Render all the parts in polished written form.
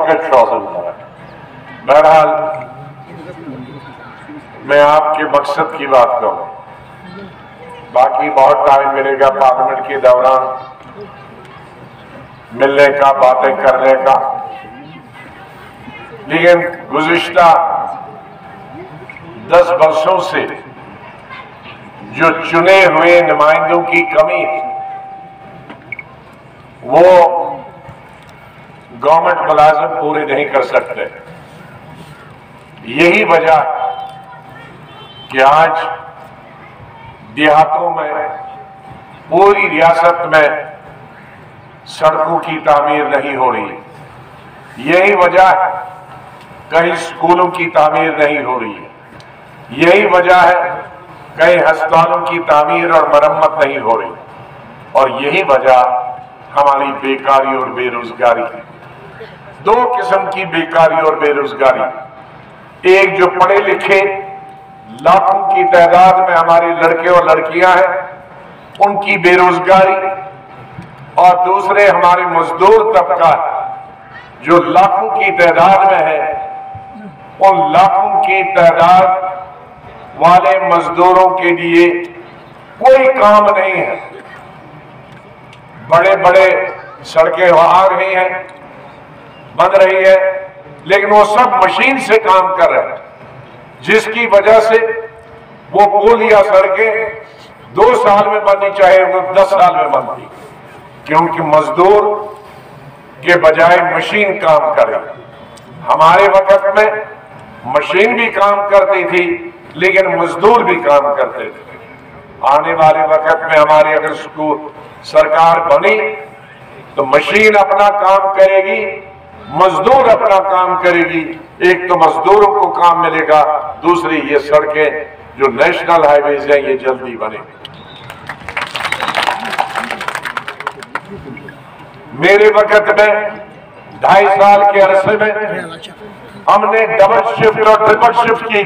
उत्कर्ष है। बहरहाल मैं आपके मकसद की बात करूं, बाकी बहुत टाइम मिलेगा पार्लियामेंट के दौरान मिलने का, बातें करने का, लेकिन गुज़िश्ता 10 वर्षों से जो चुने हुए नुमाइंदों की कमी है वो गवर्नमेंट मुलाजिम पूरे नहीं कर सकते। यही वजह कि आज देहातों में, पूरी रियासत में सड़कों की तामीर नहीं हो रही। यही वजह है कहीं स्कूलों की तामीर नहीं हो रही है। यही वजह है कई अस्पतालों की तामीर और मरम्मत नहीं हो रही। और यही वजह हमारी बेकारी और बेरोजगारी है। 2 किस्म की बेकारी और बेरोजगारी, एक जो पढ़े लिखे लाखों की तादाद में हमारे लड़के और लड़कियां हैं उनकी बेरोजगारी, और दूसरे हमारे मजदूर तबका जो लाखों की तादाद में है, उन लाखों की तादाद वाले मजदूरों के लिए कोई काम नहीं है। बड़े बड़े सड़कें आ रही हैं, बन रही है, लेकिन वो सब मशीन से काम कर रहे हैं, जिसकी वजह से वो पुल या सड़कें 2 साल में बननी चाहिए वो 10 साल में बनती, क्योंकि मजदूर के बजाय मशीन काम करे। हमारे वक्त में मशीन भी काम करती थी लेकिन मजदूर भी काम करते थे। आने वाले वक्त में हमारी अगर स्कूल सरकार बनी तो मशीन अपना काम करेगी, मजदूर अपना काम करेगी। एक तो मजदूरों को काम मिलेगा, दूसरी ये सड़कें जो नेशनल हाईवेज हैं ये जल्दी बनेगी। मेरे वक्त में 2.5 साल के अरसे में हमने डबल शिफ्ट और ट्रिपल शिफ्ट की।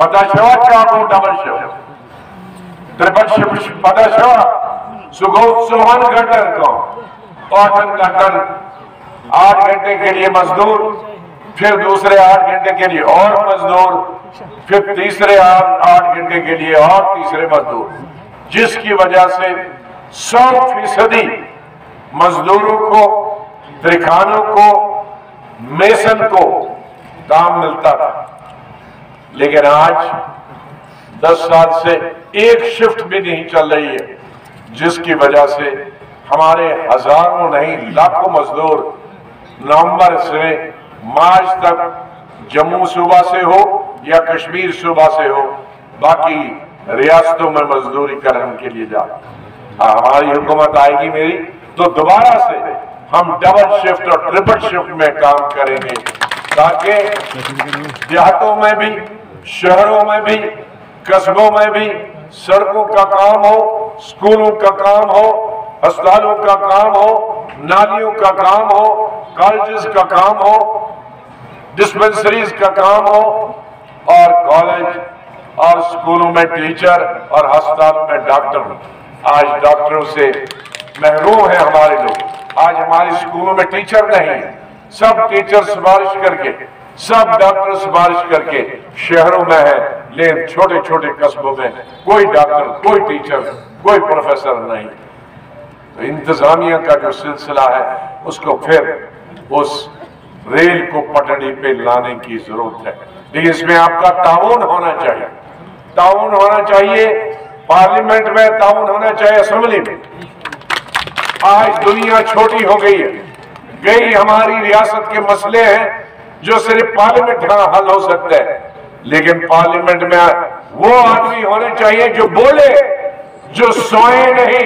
पता चला क्या वो डबल शिफ्ट, ट्रिपल शिफ्ट पता चला सुबह 54 घंटे को 8 घंटे के लिए मजदूर, फिर दूसरे 8 घंटे के लिए और मजदूर, फिर तीसरे 8 घंटे के लिए और तीसरे मजदूर, जिसकी वजह से 100% मजदूरों को, त्रिखानों को, मेसन को काम मिलता था। लेकिन आज 10 साल से एक शिफ्ट भी नहीं चल रही है, जिसकी वजह से हमारे हजारों नहीं लाखों मजदूर नवंबर से मार्च तक जम्मू सूबा से हो या कश्मीर सूबा से हो, बाकी रियासतों में मजदूरी करने के लिए जा। हमारी हुकूमत आएगी मेरी तो दोबारा से हम डबल शिफ्ट और ट्रिपल शिफ्ट में काम करेंगे, ताकि देहातों में भी, शहरों में भी, कस्बों में भी सड़कों का काम हो, स्कूलों का काम हो, अस्पतालों का काम हो, नालियों का काम हो, कॉलेजेस का काम हो, डिस्पेंसरीज का काम हो, और कॉलेज और स्कूलों में टीचर और अस्पतालों में डॉक्टर हो। आज डॉक्टरों से महरूम है हमारे लोग। आज हमारे स्कूलों में टीचर नहीं है। सब टीचर सिफारिश करके, सब डॉक्टर सिफारिश करके शहरों में है, लेकिन छोटे छोटे कस्बों में कोई डॉक्टर, कोई टीचर, कोई प्रोफेसर नहीं। तो इंतजामिया का जो सिलसिला है उसको फिर उस रेल को पटड़ी पे लाने की जरूरत है। लेकिन इसमें आपका ताउन होना चाहिए, ताउन होना चाहिए पार्लियामेंट में, ताउन होना चाहिए असेंबली में। आज दुनिया छोटी हो गई है, कई हमारी रियासत के मसले हैं जो सिर्फ पार्लियामेंट में हल हो सकते हैं, लेकिन पार्लियामेंट में वो आदमी होने चाहिए जो बोले, जो सोए नहीं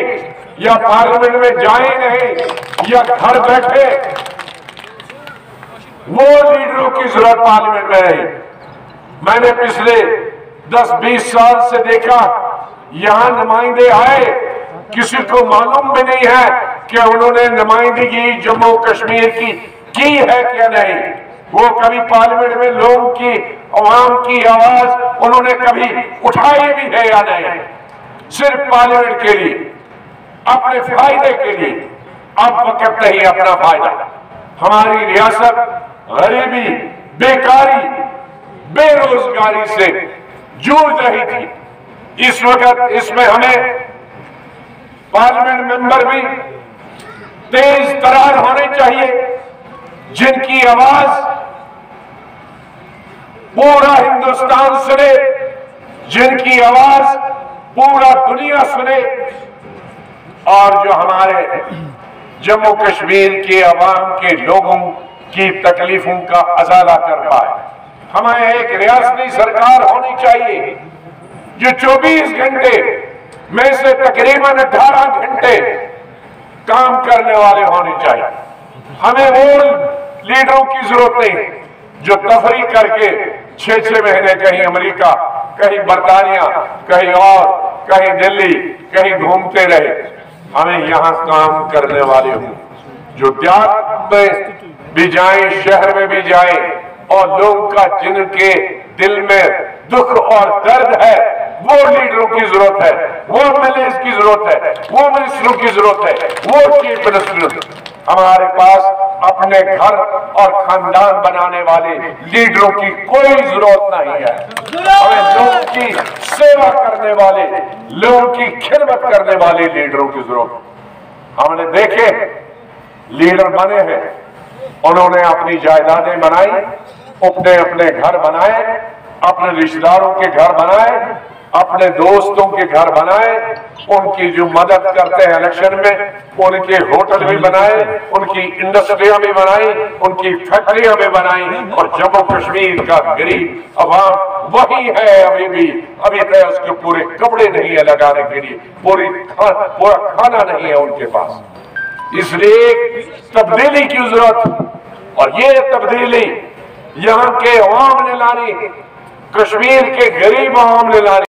या पार्लियामेंट में जाए नहीं या घर बैठे। वो लीडरों की जरूरत पार्लियामेंट में है। मैंने पिछले 10-20 साल से देखा, यहां नुमाइंदे आए, किसी को मालूम भी नहीं है कि उन्होंने नुमाइंदगी जम्मू कश्मीर की है क्या नहीं। वो कभी पार्लियामेंट में लोगों की, अवाम की आवाज उन्होंने कभी उठाई भी है या नहीं। सिर्फ पार्लियामेंट के लिए, अपने फायदे के लिए। अब वक्त नहीं अपना फायदा, हमारी रियासत गरीबी, बेकारी, बेरोजगारी से जूझ रही थी। इस वक्त इसमें हमें पार्लियामेंट मेंबर भी तेज तरार होने चाहिए, जिनकी आवाज पूरा हिंदुस्तान सुने, जिनकी आवाज पूरा दुनिया सुने, और जो हमारे जम्मू कश्मीर के अवाम के लोगों की तकलीफों का अजाला कर पाए। हमें एक रियासती सरकार होनी चाहिए जो 24 घंटे में से तकरीबन 18 घंटे काम करने वाले होने चाहिए। हमें वो लीडरों की जरूरत नहीं जो तफरी करके 6-6 महीने कहीं अमेरिका, कहीं बरतानिया, कहीं और, कहीं दिल्ली, कहीं घूमते रहे। हमें यहाँ काम करने वाले हों जो देहात में भी जाए, शहर में भी जाए, और लोगों का जिनके दिल में दुख और दर्द है वो लीडरों की जरूरत है, वो एमएलए की जरूरत है, वो मिनिस्टरों की जरूरत है, वो चीफ मिनिस्टर। हमारे पास अपने घर और खानदान बनाने वाले लीडरों की कोई जरूरत नहीं है। हमें लोगों की सेवा करने वाले, लोगों की खिदमत करने वाले लीडरों की जरूरत। हमने देखे लीडर बने हैं, उन्होंने अपनी जायदादें बनाई, अपने अपने घर बनाए, अपने रिश्तेदारों के घर बनाए, अपने दोस्तों के घर बनाए, उनकी जो मदद करते हैं इलेक्शन में उनके होटल भी बनाए, उनकी इंडस्ट्रियां भी बनाई, उनकी फैक्ट्रियां भी बनाई। और जम्मू कश्मीर का गरीब अवाम वही है अभी तक उसके पूरे कपड़े नहीं है लगाने के लिए, पूरा खाना नहीं है उनके पास। इसलिए तब्दीली की जरूरत, और ये तब्दीली यहाँ के अवाम ने लानी, कश्मीर के गरीब अवाम ने लानी।